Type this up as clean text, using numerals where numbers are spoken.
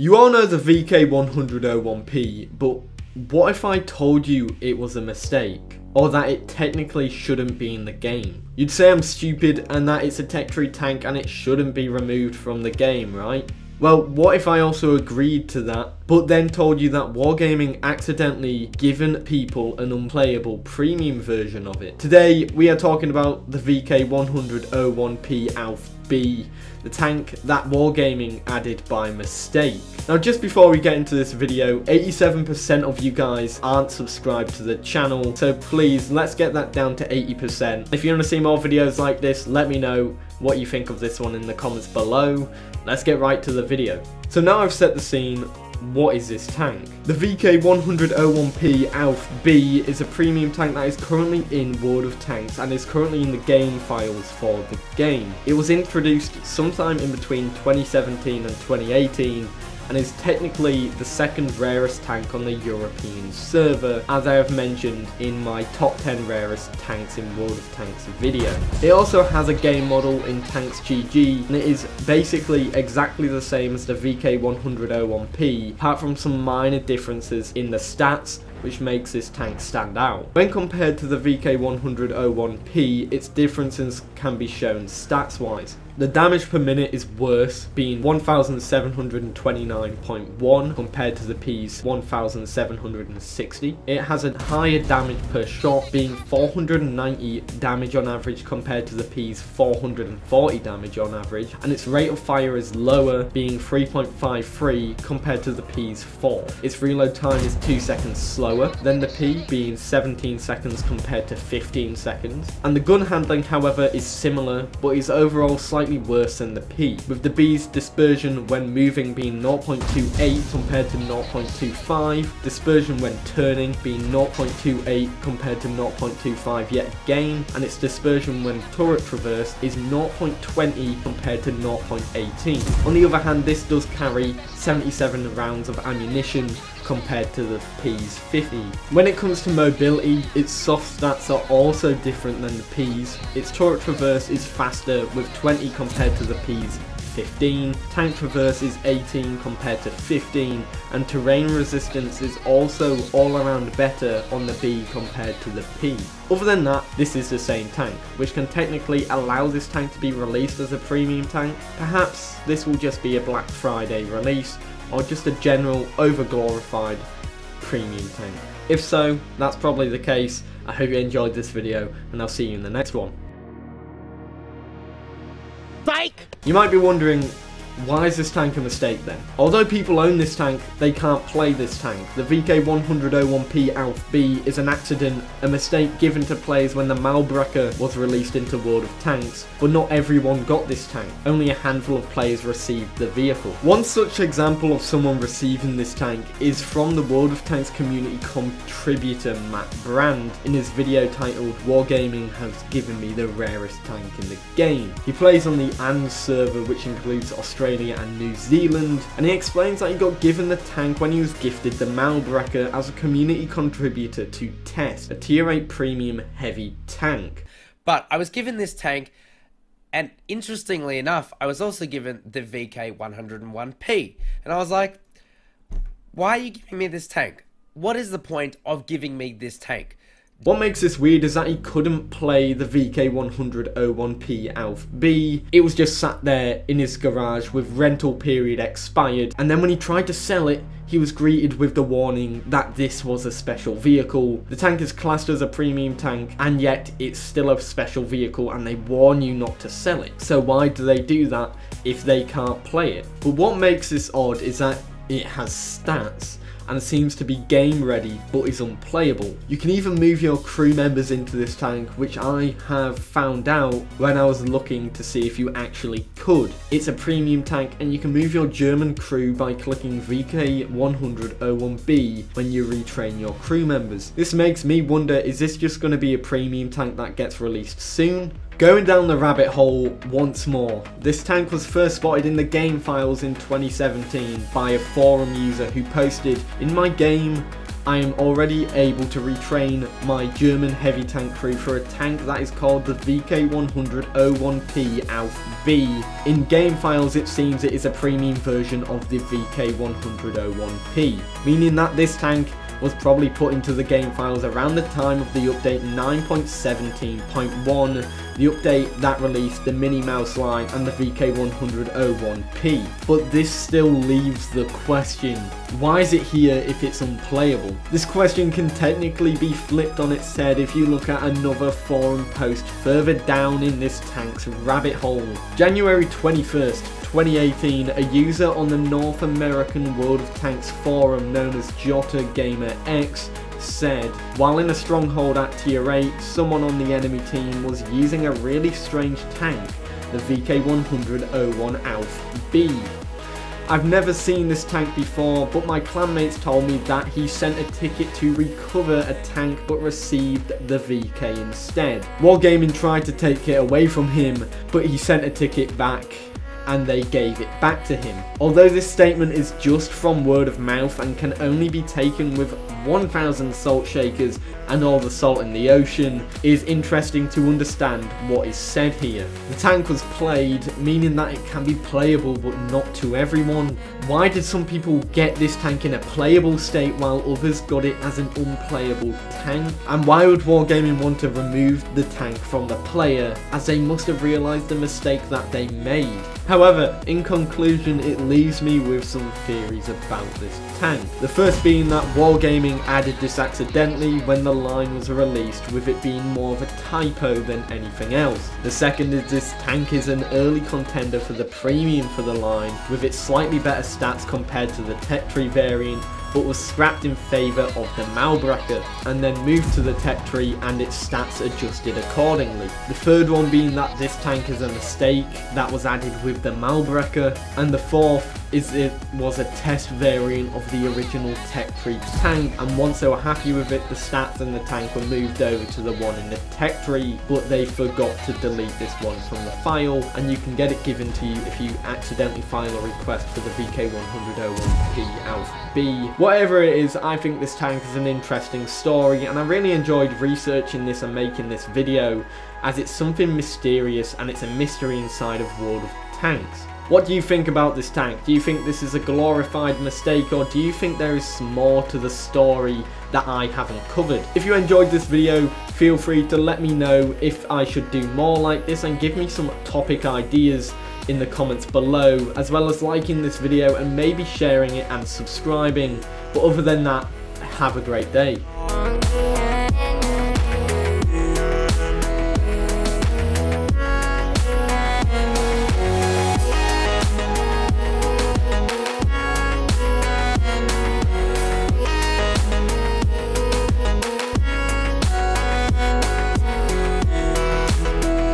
You all know the VK100.01 P, but what if I told you it was a mistake? Or that it technically shouldn't be in the game? You'd say I'm stupid and that it's a tech tree tank and it shouldn't be removed from the game, right? Well, what if I also agreed to that, but then told you that Wargaming accidentally given people an unplayable premium version of it? Today, we are talking about the VK100.01 P Ausf B, the tank that Wargaming added by mistake. Now, just before we get into this video, 87% of you guys aren't subscribed to the channel, so please, let's get that down to 80%. If you want to see more videos like this, let me know what you think of this one in the comments below. Let's get right to the video. So now I've set the scene, what is this tank? The VK100.01 P Ausf B is a premium tank that is currently in World of Tanks and is currently in the game files for the game. It was introduced sometime in between 2017 and 2018 and is technically the second rarest tank on the European server, as I have mentioned in my top 10 rarest tanks in World of Tanks video. It also has a game model in Tanks GG, and it is basically exactly the same as the VK100.01 P, apart from some minor differences in the stats, which makes this tank stand out. When compared to the VK100.01 P, its differences can be shown stats wise. The damage per minute is worse, being 1729.1 compared to the P's 1760. It has a higher damage per shot, being 490 damage on average compared to the P's 440 damage on average, and its rate of fire is lower, being 3.53 compared to the P's 4. Its reload time is 2 seconds slower than the P, being 17 seconds compared to 15 seconds. And the gun handling, however, is similar, but is overall slightly worse than the P, with the B's dispersion when moving being 0.28 compared to 0.25, dispersion when turning being 0.28 compared to 0.25 yet again, and its dispersion when turret traverse is 0.20 compared to 0.18. On the other hand, this does carry 77 rounds of ammunition compared to the P's 50. When it comes to mobility, its soft stats are also different than the P's. Its turret traverse is faster with 20 compared to the P's 15, tank traverse is 18 compared to 15, and terrain resistance is also all around better on the B compared to the P. Other than that, this is the same tank, which can technically allow this tank to be released as a premium tank. Perhaps this will just be a Black Friday release, or just a general over-glorified premium tank. If so, that's probably the case. I hope you enjoyed this video, and I'll see you in the next one. Psych! You might be wondering, why is this tank a mistake then? Although people own this tank, they can't play this tank. The VK100.01 P Ausf B is an accident, a mistake given to players when the Malbreaker was released into World of Tanks, but not everyone got this tank. Only a handful of players received the vehicle. One such example of someone receiving this tank is from the World of Tanks community contributor Matt Brand in his video titled "Wargaming has given me the rarest tank in the game." He plays on the AND server, which includes Australia and New Zealand, and he explains that he got given the tank when he was gifted the Malbreaker as a community contributor to test a tier 8 premium heavy tank. But I was given this tank, and interestingly enough, I was also given the VK100.01 P, and I was like, why are you giving me this tank? What is the point of giving me this tank? What makes this weird is that he couldn't play the VK100.01 P Ausf B. It was just sat there in his garage with rental period expired, and then when he tried to sell it, he was greeted with the warning that this was a special vehicle. The tank is classed as a premium tank, and yet it's still a special vehicle, and they warn you not to sell it. So why do they do that if they can't play it? But what makes this odd is that it has stats and seems to be game ready but is unplayable. You can even move your crew members into this tank, which I have found out when I was looking to see if you actually could. It's a premium tank and you can move your German crew by clicking VK100.01 B when you retrain your crew members. This makes me wonder, is this just going to be a premium tank that gets released soon? Going down the rabbit hole once more, this tank was first spotted in the game files in 2017 by a forum user who posted, "In my game, I am already able to retrain my German heavy tank crew for a tank that is called the VK100.01 P Ausf B. In game files it seems it is a premium version of the VK100.01 P, meaning that this tank was probably put into the game files around the time of the update 9.17.1, the update that released the Minnie Mouse line and the VK100.01 P. But this still leaves the question, why is it here if it's unplayable? This question can technically be flipped on its head if you look at another forum post further down in this tank's rabbit hole. January 21st, 2018, a user on the North American World of Tanks forum known as Jota Gamer X said, while in a stronghold at tier 8, someone on the enemy team was using a really strange tank, the VK100.01 Ausf B. I've never seen this tank before, but my clanmates told me that he sent a ticket to recover a tank but received the VK instead. Wargaming tried to take it away from him, but he sent a ticket back and they gave it back to him. Although this statement is just from word of mouth and can only be taken with 1,000 salt shakers and all the salt in the ocean, it is interesting to understand what is said here. The tank was played, meaning that it can be playable but not to everyone. Why did some people get this tank in a playable state while others got it as an unplayable tank? And why would Wargaming want to remove the tank from the player, as they must have realised the mistake that they made? However, in conclusion, it leaves me with some theories about this tank. The first being that Wargaming added this accidentally when the line was released, with it being more of a typo than anything else. The second is this tank is an early contender for the premium for the line, with its slightly better stats compared to the tech tree variant, but was scrapped in favour of the Malbrecher, and then moved to the tech tree and its stats adjusted accordingly. The third one being that this tank is a mistake that was added with the Malbrecher, and the fourth is it was a test variant of the original tech tree tank, and once they were happy with it, the stats and the tank were moved over to the one in the tech tree, but they forgot to delete this one from the file, and you can get it given to you if you accidentally file a request for the VK100.01 P Ausf B. Whatever it is, I think this tank is an interesting story, and I really enjoyed researching this and making this video, as it's something mysterious and it's a mystery inside of World of Tanks. What do you think about this tank? Do you think this is a glorified mistake, or do you think there is more to the story that I haven't covered? If you enjoyed this video, feel free to let me know if I should do more like this, and give me some topic ideas in the comments below, as well as liking this video and maybe sharing it and subscribing. But other than that, have a great day.